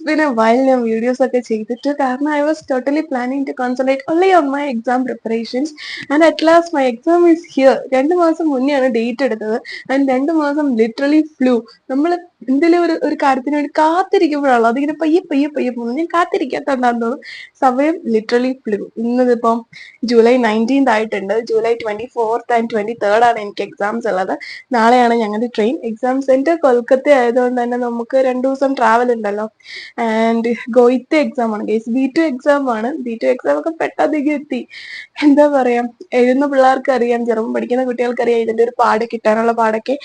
been a while ഞാൻ videos ഒക്കെ ചെയ്തിട്ട്. കാരണം I was totally planning to concentrate only on my exam preparations and at last my exam is here. 2 മാസം മുന്നെയാണ് date എടുത്തത് and 2 മാസം literally flu. നമ്മൾ എന്തെങ്കിലും ഒരു കാര്യത്തിന് വേണ്ടി കാത്തിരിക്കുമ്പോഴാണല്ലോ അതിങ്ങനെ പയ്യെ പയ്യെ പയ്യെ പോകുന്നത്. ഞാൻ കാത്തിരിക്കാത്തണ്ടാന്ന് തോന്നുന്നു. സമയം ലിറ്ററലി ഫ്ലൂ. ഇന്നിപ്പം ജൂലൈ 19th ആയിട്ടുണ്ട്. ജൂലൈ 24th and 23rd ആണ് എനിക്ക് എക്സാംസ് ഉള്ളത്. നാളെയാണ് ഞങ്ങളുടെ ട്രെയിൻ. എക്സാം സെന്റർ കൊൽക്കത്ത ആയതുകൊണ്ട് തന്നെ നമുക്ക് 2 ദിവസം ട്രാവൽ ഉണ്ടല്ലോ. ആൻഡ് ഗോയിത്തെ എക്സാം ആണ് ഗൈസ്. B2 എക്സാം ആണ്. B2 എക്സാം ഒക്കെ പെട്ടെന്ന് എത്തി. എന്താ പറയാ, എഴുതുന്ന പിള്ളേർക്ക് അറിയാം, ചെറുപ്പം പഠിക്കുന്ന കുട്ടികൾക്ക് അറിയാം ഇതിന്റെ ഒരു പാട് കിട്ടാനുള്ള പാടൊക്കെ.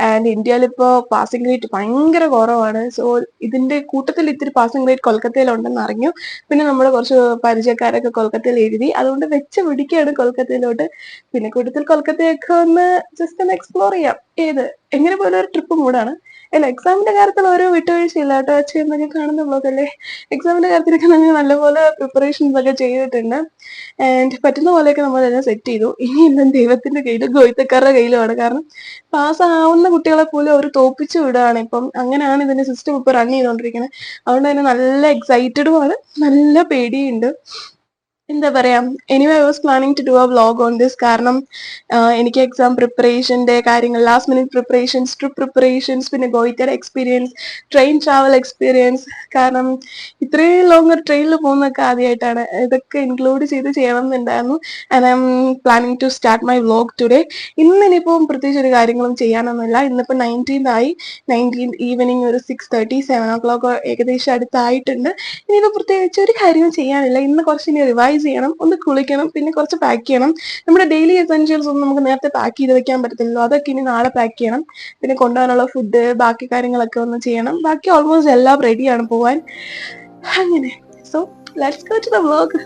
ആൻഡ് ഇന്ത്യയിൽ ഇപ്പോ പാസിംഗ് റേറ്റ് ഭയങ്കര കുറവാണ്. സോ ഇതിന്റെ കൂട്ടത്തിൽ ഇത്തിരി പാസിംഗ് റേറ്റ് കൊൽക്കത്തയിലുണ്ടെന്ന് അറിഞ്ഞു. പിന്നെ നമ്മൾ കുറച്ച് പരിചയക്കാരൊക്കെ കൊൽക്കത്തയിൽ എഴുതി, അതുകൊണ്ട് വെച്ച് പിടിക്കുകയാണ് കൊൽക്കത്തയിലോട്ട്. പിന്നെ കൂട്ടത്തിൽ കൊൽക്കത്തയൊക്കെ ഒന്ന് ജസ്റ്റ് ഒന്ന് എക്സ്പ്ലോർ ചെയ്യാം. എങ്ങനെ പോലെ ഒരു ട്രിപ്പ് മൂടാണ്. അല്ല, എക്സാമിന്റെ കാര്യത്തിൽ ഒരു വിട്ടുവീഴ്ചയില്ല കേട്ടോ. അച്ഛൻ എന്നൊക്കെ കാണുന്ന ബ്ലോഗല്ലേ. എക്സാമിന്റെ കാര്യത്തിലൊക്കെ നമ്മൾ നല്ലപോലെ പ്രിപ്പറേഷൻസ് ഒക്കെ ചെയ്തിട്ടുണ്ട്. ആൻഡ് പറ്റുന്ന പോലെയൊക്കെ നമ്മൾ എല്ലാം സെറ്റ് ചെയ്തു. ഇനി എല്ലാം ദൈവത്തിന്റെ കയ്യിലും ഗോയിത്തക്കാരുടെ കയ്യിലുമാണ്. കാരണം പാസ്സാവുന്ന കുട്ടികളെ പോലും അവർ തോപ്പിച്ചു വിടുകയാണ് ഇപ്പം. അങ്ങനെയാണ് ഇതിന്റെ സിസ്റ്റം ഇപ്പൊ റൺ ചെയ്തുകൊണ്ടിരിക്കുന്നത്. അതുകൊണ്ട് തന്നെ നല്ല എക്സൈറ്റഡുമാണ്, നല്ല പേടിയുണ്ട്. എന്താ പറയാ, anyway I was planning to do a vlog on this. കാരണം എനിക്ക് എക്സാം പ്രിപ്പറേഷന്റെ കാര്യങ്ങൾ, last minute preparations, trip preparations, പിന്നെ ഗോയിറ്റയുടെ എക്സ്പീരിയൻസ്, ട്രെയിൻ ട്രാവൽ എക്സ്പീരിയൻസ്. കാരണം ഇത്രയും ലോങ് ട്രെയിനിൽ പോകുന്നതൊക്കെ ആദ്യമായിട്ടാണ്. ഇതൊക്കെ ഇൻക്ലൂഡ് ചെയ്ത് ചെയ്യണം എന്നുണ്ടായിരുന്നു. And I am planning to start my vlog today. ഇന്നിനിപ്പം പ്രത്യേകിച്ച് ഒരു കാര്യങ്ങളും ചെയ്യാനൊന്നുമില്ല. ഇന്നിപ്പോൾ 19th ആയി. 19th ഈവനിങ് ഒരു 6:30, 7 o'clock ഏകദേശം അടുത്തായിട്ടുണ്ട്. ഇനിയിപ്പോൾ പ്രത്യേകിച്ച് ഒരു കാര്യവും ചെയ്യാനില്ല. ഇന്ന് കുറച്ച് ഇനി റിവൈസ് ചെയ്യണം, ഒന്ന് കുളിക്കണം, പിന്നെ കുറച്ച് പാക്ക് ചെയ്യണം. നമ്മുടെ ഡെയിലി എസെൻഷ്യൽസ് ഒന്നും നമുക്ക് നേരത്തെ പാക്ക് ചെയ്ത് വെക്കാൻ പറ്റത്തില്ലല്ലോ. അതൊക്കെ ഇനി നാളെ പാക്ക് ചെയ്യണം. പിന്നെ കൊണ്ടുപോകാനുള്ള ഫുഡ്, ബാക്കി കാര്യങ്ങളൊക്കെ ഒന്ന് ചെയ്യണം. ബാക്കി ഓൾമോസ്റ്റ് എല്ലാം റെഡിയാണ് പോവാൻ. അങ്ങനെ so let's go to the vlog.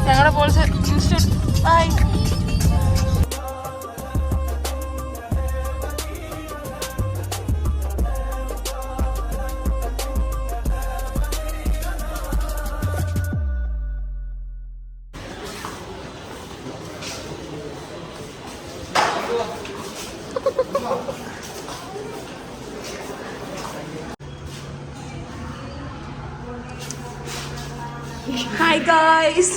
ഞങ്ങളുടെ police institute. Bye. Hi guys,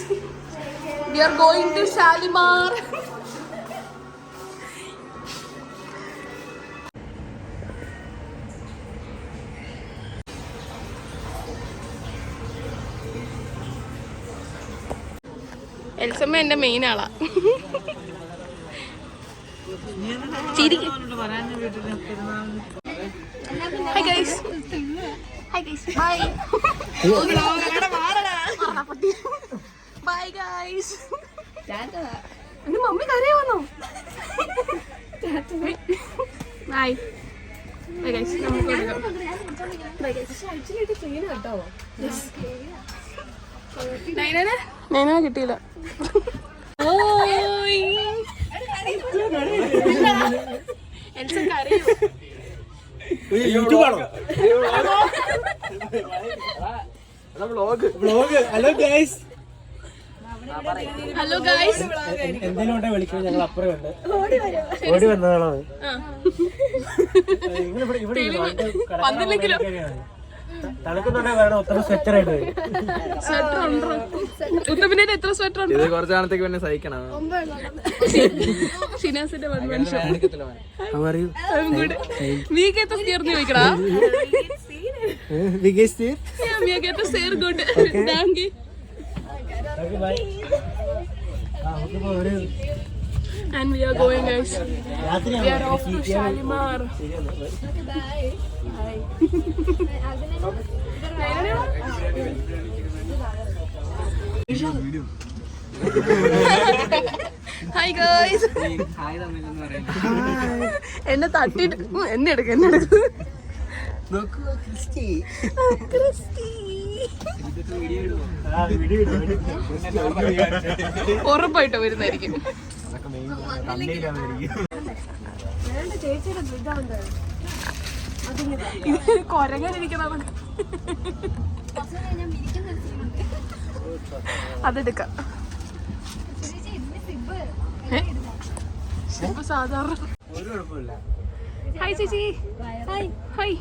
we are going to Shalimar. Elsamma എന്റെ മെയിൻ ആളാ. Hi guys. Hi guys. Bye. Bye guys. എന്റെ മമ്മി കരയെ വന്നോ? ബൈ. Bye guys. നൈന കിട്ടിയില്ല. എൽസ കരയോ? Hello guys. Hello guys. എന്തിനോട്ടെ വിളിക്കുന്നത്? ഞങ്ങൾ അപ്പുറം ഉണ്ട്, ഓടി വന്നതാണോ? തണുക്കുന്നുണ്ടെ വേണം. ഒത്തിരി സ്വെറ്റർ ആയിട്ട് വരും. എത്ര സ്വെറ്റർ ഉണ്ട്? കുറച്ച് നാളത്തേക്ക് പിന്നെ സഹിക്കണം. ഷിനാസിന്റെ and we are going guys. We are off to Shalimar. Bye. Bye. Hi guys. എന്നെ തട്ടിട്ട് എന്നെ എടുക്ക ഉറപ്പായിട്ടോ വരുന്നതായിരിക്കും. കൊരങ്ങനിരിക്കണം. അതെടുക്കാം. സാധാരണ. ഹായ് ചേച്ചി. Hi hi.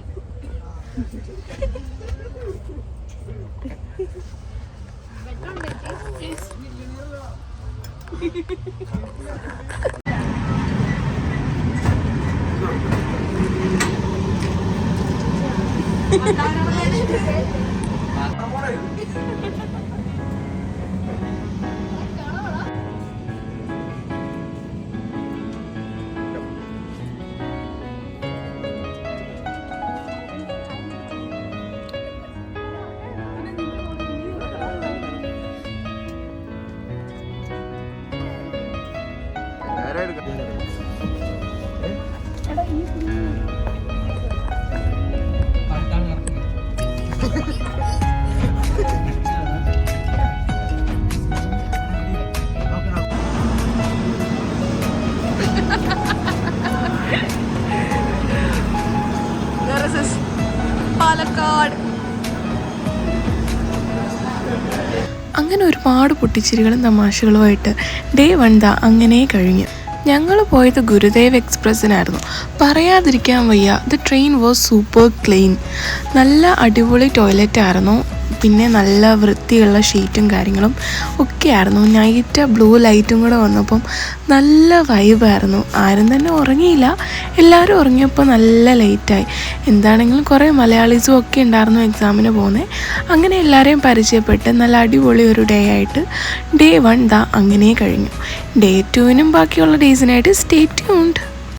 പാലക്കാട്. അങ്ങനെ ഒരുപാട് പൊട്ടിച്ചിരികളും തമാശകളുമായിട്ട് ഡേ 1 അങ്ങനെ കഴിഞ്ഞു. ഞങ്ങൾ പോയത് ഗുരുദേവ് എക്സ്പ്രസ്സിനായിരുന്നു. പറയാതിരിക്കാൻ വയ്യ. The train was super clean. നല്ല അടിപൊളി ടോയ്ലറ്റ് ആയിരുന്നു. പിന്നെ നല്ല വൃത്തിയുള്ള ഷീറ്റും കാര്യങ്ങളും ഒക്കെ ആയിരുന്നു. നൈറ്റ് ബ്ലൂ ലൈറ്റും കൂടെ വന്നപ്പം നല്ല വൈബായിരുന്നു. ആരും തന്നെ ഉറങ്ങിയില്ല. എല്ലാവരും ഉറങ്ങിയപ്പോൾ നല്ല ലേറ്റായി. എന്താണെങ്കിലും കുറേ മലയാളീസും ഒക്കെ ഉണ്ടായിരുന്നു എക്സാമിന് പോകുന്നത്. അങ്ങനെ എല്ലാവരെയും പരിചയപ്പെട്ട് നല്ല അടിപൊളി ഒരു ഡേ ആയിട്ട് ഡേ 1 അങ്ങനെ കഴിഞ്ഞു. ഡേ 2 ബാക്കിയുള്ള ഡേയ്സിനായിട്ട് സ്റ്റേ ട്യൂൺഡ്.